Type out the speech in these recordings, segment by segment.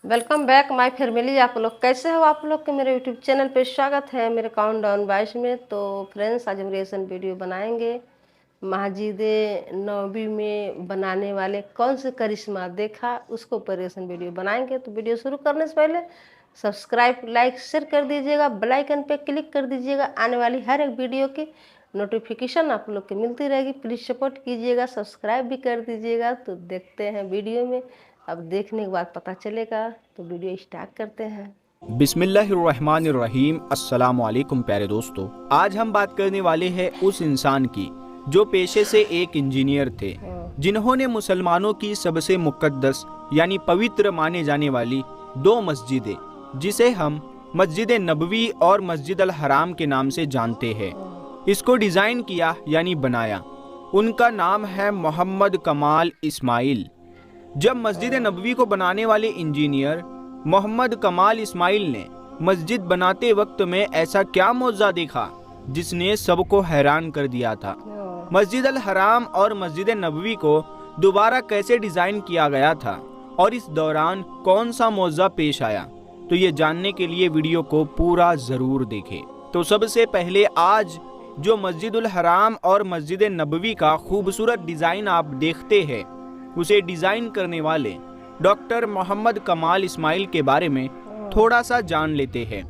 Welcome back my family. आप लोग कैसे हो? आप लोग के मेरे यूट्यूब चैनल पे स्वागत है मेरे काउंटडाउन 22 में। तो फ्रेंड्स, आज हम रिएक्शन वीडियो बनाएंगे। मस्जिद नबवी में बनाने वाले कौन से करिश्मा देखा, उसको ऊपर रिएक्शन वीडियो बनाएंगे। तो वीडियो शुरू करने से पहले सब्सक्राइब, लाइक, शेयर कर दीजिएगा, बेल आइकन पे क्लिक कर दीजिएगा। आने वाली हर एक वीडियो की नोटिफिकेशन आप लोग के मिलती रहेगी। प्लीज़ सपोर्ट कीजिएगा, सब्सक्राइब भी कर दीजिएगा। तो देखते हैं वीडियो में, अब देखने के बाद पता चलेगा। तो वीडियो स्टार्ट करते हैं। बिस्मिल्लाहिर्रहमानिर्रहीम। अस्सलाम वालेकुम प्यारे दोस्तों, आज हम बात करने वाले हैं उस इंसान की जो पेशे से एक इंजीनियर थे, जिन्होंने मुसलमानों की सबसे मुकद्दस यानी पवित्र माने जाने वाली दो मस्जिदें, जिसे हम मस्जिद नबवी और मस्जिद अल हराम के नाम से जानते हैं, इसको डिज़ाइन किया यानी बनाया। उनका नाम है मोहम्मद कमाल इस्माइल। जब मस्जिद नबवी को बनाने वाले इंजीनियर मोहम्मद कमाल इस्माइल ने मस्जिद बनाते वक्त में ऐसा क्या मौजज़ा देखा जिसने सबको हैरान कर दिया था। मस्जिद अल हराम और मस्जिद नबवी को दोबारा कैसे डिज़ाइन किया गया था और इस दौरान कौन सा मौजज़ा पेश आया, तो ये जानने के लिए वीडियो को पूरा ज़रूर देखें। तो सबसे पहले आज जो मस्जिद अल हराम और मस्जिद नबवी का खूबसूरत डिज़ाइन आप देखते हैं, उसे डिज़ाइन करने वाले डॉक्टर मोहम्मद कमाल इस्माइल के बारे में थोड़ा सा जान लेते हैं।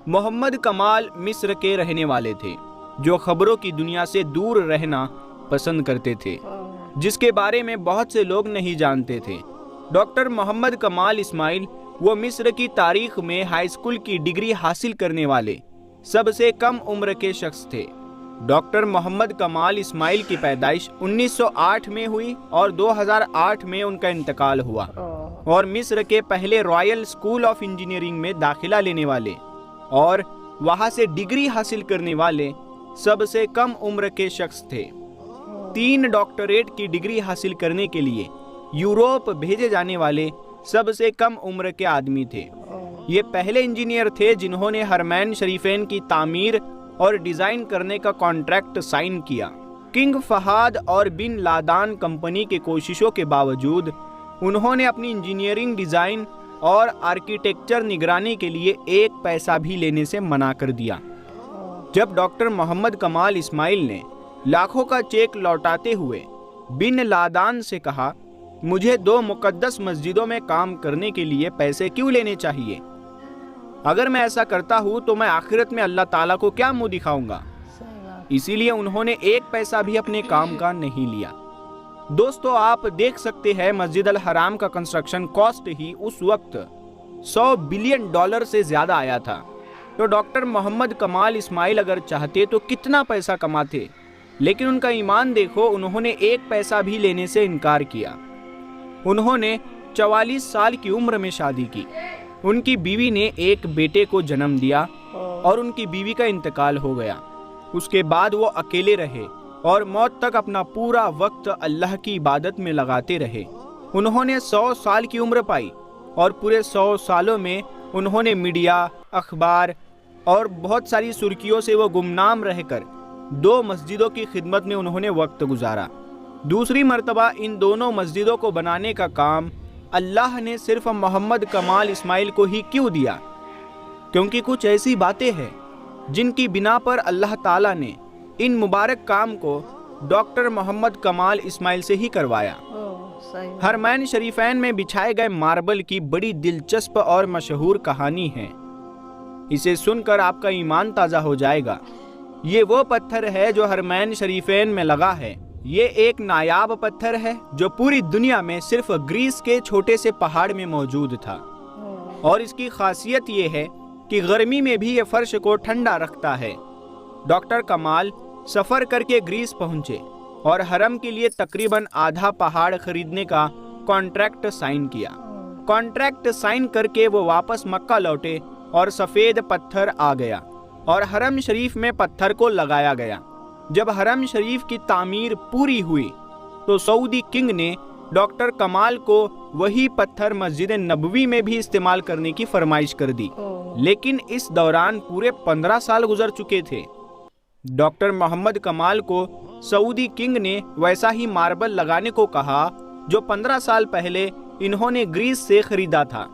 मोहम्मद कमाल मिस्र के रहने वाले थे, जो खबरों की दुनिया से दूर रहना पसंद करते थे, जिसके बारे में बहुत से लोग नहीं जानते थे। डॉक्टर मोहम्मद कमाल इस्माइल वो मिस्र की तारीख में हाई स्कूल की डिग्री हासिल करने वाले सबसे कम उम्र के शख्स थे। डॉक्टर मोहम्मद कमाल इस्माइल की पैदाइश 1908 में हुई और 2008 में उनका इंतकाल हुआ, और मिस्र के पहले रॉयल स्कूल ऑफ इंजीनियरिंग में दाखिला लेने वाले और वहां से डिग्री हासिल करने वाले सबसे कम उम्र के शख्स थे। 3 डॉक्टरेट की डिग्री हासिल करने के लिए यूरोप भेजे जाने वाले सबसे कम उम्र के आदमी थे। ये पहले इंजीनियर थे जिन्होंने हरमैन शरीफैन की तामीर और डिज़ाइन करने का कॉन्ट्रैक्ट साइन किया। किंग फहाद और बिन लादान कंपनी के कोशिशों के बावजूद उन्होंने अपनी इंजीनियरिंग डिज़ाइन और आर्किटेक्चर निगरानी के लिए 1 पैसा भी लेने से मना कर दिया। जब डॉक्टर मोहम्मद कमाल इस्माइल ने लाखों का चेक लौटाते हुए बिन लादान से कहा, मुझे 2 मुकद्दस मस्जिदों में काम करने के लिए पैसे क्यों लेने चाहिए? अगर मैं ऐसा करता हूँ तो मैं आखिरत में अल्लाह ताला को क्या मुंह दिखाऊंगा? इसीलिए उन्होंने 1 पैसा भी अपने काम का नहीं लिया। दोस्तों, आप देख सकते हैं मस्जिद अल हराम का कंस्ट्रक्शन कॉस्ट ही उस वक्त $100 बिलियन से ज़्यादा आया था। तो डॉक्टर मोहम्मद कमाल इस्माइल अगर चाहते तो कितना पैसा कमाते, लेकिन उनका ईमान देखो, उन्होंने 1 पैसा भी लेने से इनकार किया। उन्होंने 44 साल की उम्र में शादी की। उनकी बीवी ने एक बेटे को जन्म दिया और उनकी बीवी का इंतकाल हो गया। उसके बाद वो अकेले रहे और मौत तक अपना पूरा वक्त अल्लाह की इबादत में लगाते रहे। उन्होंने 100 साल की उम्र पाई और पूरे 100 सालों में उन्होंने मीडिया, अखबार और बहुत सारी सुर्खियों से वो गुमनाम रहकर 2 मस्जिदों की खिदमत में उन्होंने वक्त गुजारा। दूसरी मर्तबा इन दोनों मस्जिदों को बनाने का काम अल्लाह ने सिर्फ मोहम्मद कमाल इस्माइल को ही क्यों दिया? क्योंकि कुछ ऐसी बातें हैं जिनकी बिना पर अल्लाह ताला ने इन मुबारक काम को डॉक्टर मोहम्मद कमाल इस्माइल से ही करवाया। हरमैन शरीफैन में बिछाए गए मार्बल की बड़ी दिलचस्प और मशहूर कहानी है। इसे सुनकर आपका ईमान ताज़ा हो जाएगा। ये वो पत्थर है जो हरमैन शरीफैन में लगा है। ये एक नायाब पत्थर है जो पूरी दुनिया में सिर्फ ग्रीस के छोटे से पहाड़ में मौजूद था, और इसकी खासियत ये है कि गर्मी में भी ये फर्श को ठंडा रखता है। डॉक्टर कमाल सफ़र करके ग्रीस पहुंचे और हरम के लिए तकरीबन आधा पहाड़ खरीदने का कॉन्ट्रैक्ट साइन किया। कॉन्ट्रैक्ट साइन करके वो वापस मक्का लौटे और सफ़ेद पत्थर आ गया और हरम शरीफ में पत्थर को लगाया गया। जब हरम शरीफ की तामीर पूरी हुई तो सऊदी किंग ने डॉक्टर कमाल को वही पत्थर मस्जिद नबवी में भी इस्तेमाल करने की फरमाइश कर दी, लेकिन इस दौरान पूरे 15 साल गुजर चुके थे। डॉक्टर मोहम्मद कमाल को सऊदी किंग ने वैसा ही मार्बल लगाने को कहा जो 15 साल पहले इन्होंने ग्रीस से खरीदा था।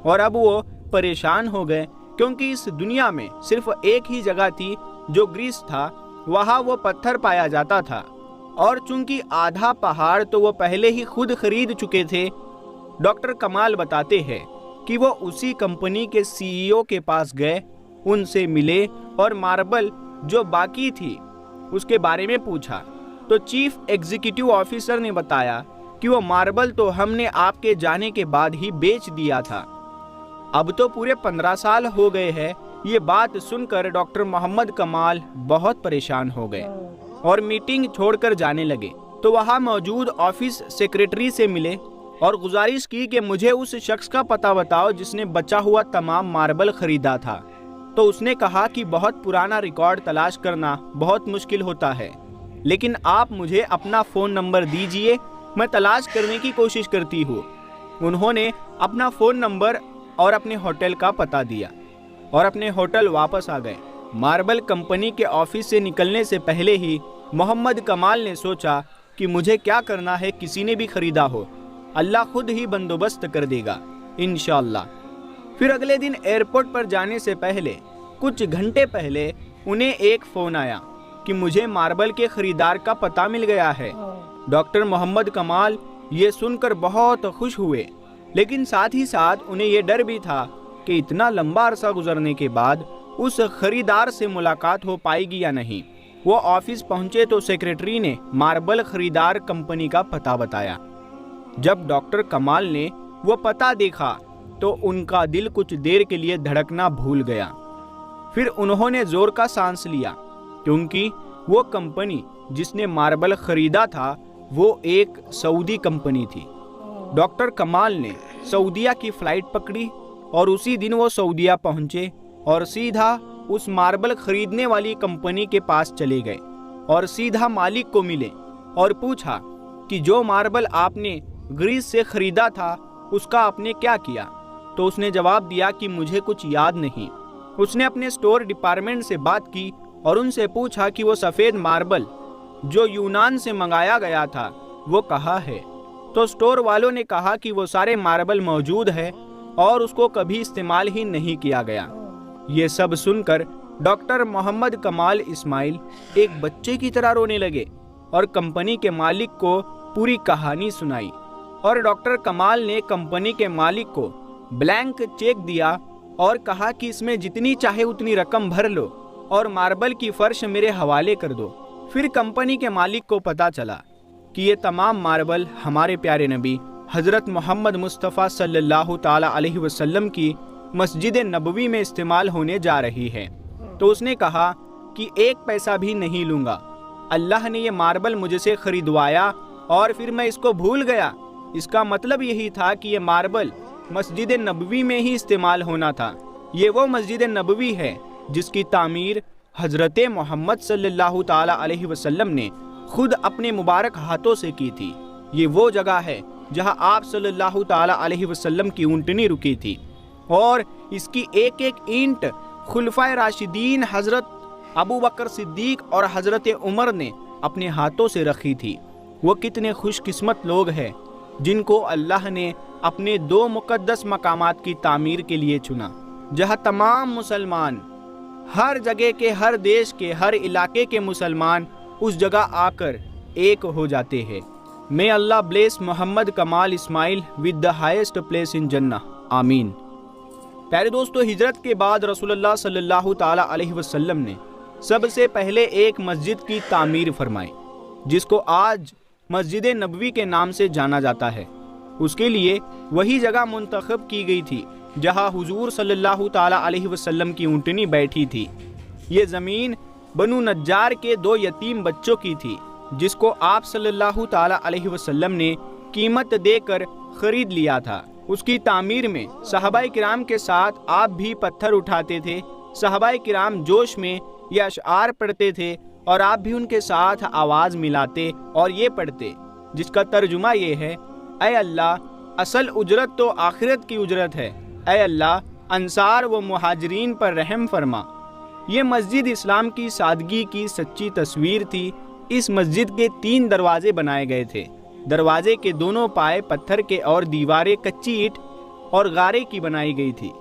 और अब वो परेशान हो गए क्योंकि इस दुनिया में सिर्फ एक ही जगह थी जो ग्रीस था, वहाँ वो पत्थर पाया जाता था और चूंकि आधा पहाड़ तो वो पहले ही खुद खरीद चुके थे। डॉक्टर कमाल बताते हैं कि वो उसी कंपनी के सीईओ के पास गए, उनसे मिले और मार्बल जो बाकी थी उसके बारे में पूछा तो चीफ एग्जीक्यूटिव ऑफिसर ने बताया कि वो मार्बल तो हमने आपके जाने के बाद ही बेच दिया था। अब तो पूरे 15 साल हो गए हैं। ये बात सुनकर डॉक्टर मोहम्मद कमाल बहुत परेशान हो गए और मीटिंग छोड़कर जाने लगे। तो वहाँ मौजूद ऑफिस सेक्रेटरी से मिले और गुजारिश की कि मुझे उस शख्स का पता बताओ जिसने बचा हुआ तमाम मार्बल खरीदा था। तो उसने कहा कि बहुत पुराना रिकॉर्ड तलाश करना बहुत मुश्किल होता है, लेकिन आप मुझे अपना फ़ोन नंबर दीजिए, मैं तलाश करने की कोशिश करती हूँ। उन्होंने अपना फ़ोन नंबर और अपने होटल का पता दिया और अपने होटल वापस आ गए। मार्बल कंपनी के ऑफिस से निकलने से पहले ही मोहम्मद कमाल ने सोचा कि मुझे क्या करना है, किसी ने भी खरीदा हो, अल्लाह खुद ही बंदोबस्त कर देगा इंशाअल्लाह। फिर अगले दिन एयरपोर्ट पर जाने से पहले कुछ घंटे पहले उन्हें एक फ़ोन आया कि मुझे मार्बल के खरीदार का पता मिल गया है। डॉक्टर मोहम्मद कमाल ये सुनकर बहुत खुश हुए, लेकिन साथ ही साथ उन्हें ये डर भी था कि इतना लंबा अरसा गुजरने के बाद उस खरीदार से मुलाकात हो पाएगी या नहीं। वो ऑफिस पहुंचे तो सेक्रेटरी ने मार्बल खरीदार कंपनी का पता बताया। जब डॉक्टर कमाल ने वो पता देखा तो उनका दिल कुछ देर के लिए धड़कना भूल गया। फिर उन्होंने जोर का सांस लिया क्योंकि वो कंपनी जिसने मार्बल खरीदा था वो एक सऊदी कंपनी थी। डॉक्टर कमाल ने सऊदीया की फ़्लाइट पकड़ी और उसी दिन वो सऊदीया पहुंचे और सीधा उस मार्बल खरीदने वाली कंपनी के पास चले गए और सीधा मालिक को मिले और पूछा कि जो मार्बल आपने ग्रीस से खरीदा था उसका आपने क्या किया। तो उसने जवाब दिया कि मुझे कुछ याद नहीं। उसने अपने स्टोर डिपार्टमेंट से बात की और उनसे पूछा कि वो सफ़ेद मार्बल जो यूनान से मंगाया गया था वो कहाँ है। तो स्टोर वालों ने कहा कि वो सारे मार्बल मौजूद है और उसको कभी इस्तेमाल ही नहीं किया गया। ये सब सुनकर डॉक्टर मोहम्मद कमाल इस्माइल एक बच्चे की तरह रोने लगे और कंपनी के मालिक को पूरी कहानी सुनाई। और डॉक्टर कमाल ने कंपनी के मालिक को ब्लैंक चेक दिया और कहा कि इसमें जितनी चाहे उतनी रकम भर लो और मार्बल की फर्श मेरे हवाले कर दो। फिर कंपनी के मालिक को पता चला कि ये तमाम मार्बल हमारे प्यारे नबी हज़रत मोहम्मद मुस्तफ़ा सल्लल्लाहु ताला अलैहि वसल्लम की मस्जिद नबवी में इस्तेमाल होने जा रही है। तो उसने कहा कि एक पैसा भी नहीं लूँगा, अल्लाह ने ये मार्बल मुझसे ख़रीदवाया और फिर मैं इसको भूल गया। इसका मतलब यही था कि ये मार्बल मस्जिद नबवी में ही इस्तेमाल होना था। ये वो मस्जिद नबवी है जिसकी तामीर हज़रत मोहम्मद सल्लल्लाहु ताला अलैहि वसल्लम ने खुद अपने मुबारक हाथों से की थी। ये वो जगह है जहां आप सल्लल्लाहु ताला अलैहि वसल्लम की ऊँटनी रुकी थी और इसकी एक एक ईंट खुलफाए राशिदीन हज़रत अबू बकर सिद्दीक और हज़रत उमर ने अपने हाथों से रखी थी। वो कितने खुशकिस्मत लोग हैं जिनको अल्लाह ने अपने दो मुक़द्दस मकामात की तामीर के लिए चुना, जहां तमाम मुसलमान, हर जगह के, हर देश के, हर इलाके के मुसलमान उस जगह आकर एक हो जाते हैं। मे अल्लाह bless Mohammad Kamal Ismail with the highest place in जन्नह, आमीन। प्यारे दोस्तों, हिजरत के बाद रसूलुल्लाह सल्लल्लाहु ताला अलैहि वसल्लम ने सबसे पहले एक मस्जिद की तामीर फरमाई जिसको आज मस्जिद नबवी के नाम से जाना जाता है। उसके लिए वही जगह मुंतखब की गई थी जहां हुजूर सल्लल्लाहु ताला अलैहि वसल्लम की ऊँटनी बैठी थी। ये ज़मीन बनु नज्जार के दो यतीम बच्चों की थी जिसको आप सल्लल्लाहु ताला अलैहि वसल्लम ने कीमत देकर खरीद लिया था। उसकी तामीर में सहाबाए किराम के साथ आप भी पत्थर उठाते थे। सहाबाए किराम जोश में ये अशआर पढ़ते थे और आप भी उनके साथ आवाज़ मिलाते और ये पढ़ते, जिसका तर्जुमा ये है, ऐ अल्लाह, असल उजरत तो आखिरत की उजरत है। ऐ अल्लाह, अंसार व मुहाजिरीन पर रहम फरमा। ये मस्जिद इस्लाम की सादगी की सच्ची तस्वीर थी। इस मस्जिद के 3 दरवाजे बनाए गए थे। दरवाजे के दोनों पाए पत्थर के और दीवारें कच्ची ईंट और गारे की बनाई गई थी।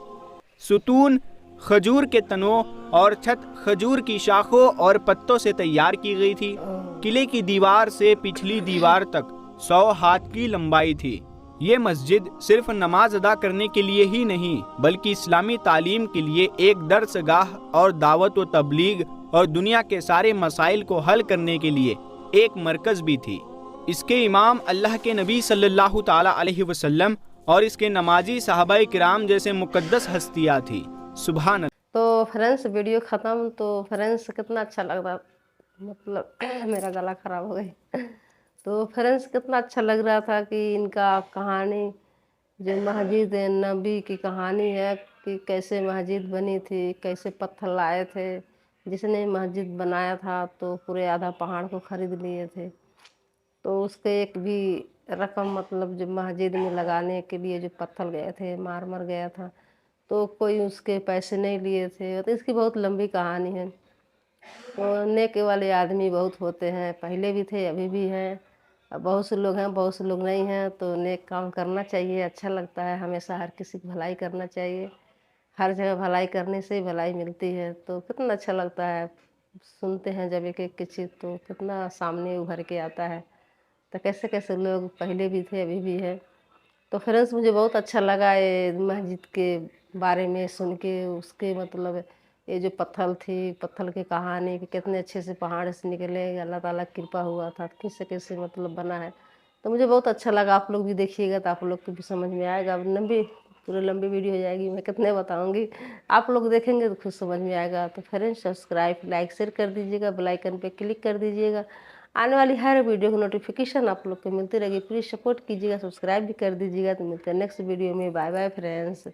सुतून खजूर के तनों और छत खजूर की शाखों और पत्तों से तैयार की गई थी। किले की दीवार से पिछली दीवार तक 100 हाथ की लंबाई थी। ये मस्जिद सिर्फ नमाज अदा करने के लिए ही नहीं बल्कि इस्लामी तालीम के लिए एक दरसगाह और दावत व तबलीग और दुनिया के सारे मसाइल को हल करने के लिए एक मरकज़ भी थी। इसके इमाम अल्लाह के नबी सल्लल्लाहु ताला अलैहि वसल्लम और इसके नमाजी साहबाए किराम जैसे मुकद्दस हस्तियाँ थी। सुभान अल्लाह। तो फ्रेंड्स वीडियो ख़त्म। तो फ्रेंड्स कितना अच्छा लग रहा, मतलब मेरा गला ख़राब हो गई। तो फ्रेंड्स कितना अच्छा लग रहा था कि इनका कहानी, जो मस्जिद नबी की कहानी है कि कैसे मस्जिद बनी थी, कैसे पत्थर लाए थे। जिसने मस्जिद बनाया था तो पूरे आधा पहाड़ को ख़रीद लिए थे, तो उसके एक भी रकम, मतलब जो मस्जिद में लगाने के लिए जो पत्थर गए थे, मार गया था, तो कोई उसके पैसे नहीं लिए थे। तो इसकी बहुत लंबी कहानी है। तो नेक वाले आदमी बहुत होते हैं, पहले भी थे अभी भी हैं। अब बहुत से लोग हैं, बहुत से लोग नहीं हैं। तो नेक काम करना चाहिए, अच्छा लगता है। हमेशा हर किसी की भलाई करना चाहिए। हर जगह भलाई करने से ही भलाई मिलती है। तो कितना अच्छा लगता है, सुनते हैं जब एक एक की चीज़ तो कितना सामने उभर के आता है। तो कैसे कैसे लोग पहले भी थे अभी भी है। तो फ्रेंड्स मुझे बहुत अच्छा लगा ये मस्जिद के बारे में सुन के। उसके मतलब ये जो पत्थर थी, पत्थर की कहानी कि कितने अच्छे से पहाड़ से निकले, अल्लाह ताला की कृपा हुआ था, कैसे कैसे मतलब बना है। तो मुझे बहुत अच्छा लगा। आप लोग भी देखिएगा तो आप लोग को भी समझ में आएगा। अब पूरी लंबी वीडियो हो जाएगी, मैं कितने बताऊंगी। आप लोग देखेंगे तो खुद समझ में आएगा। तो फ्रेंड्स सब्सक्राइब लाइक शेयर कर दीजिएगा, बेल आइकन पे क्लिक कर दीजिएगा। आने वाली हर वीडियो की नोटिफिकेशन आप लोग को मिलती रहेगी। प्लीज़ सपोर्ट कीजिएगा, सब्सक्राइब भी कर दीजिएगा। तो मिलते हैं नेक्स्ट वीडियो में। Bye bye friends.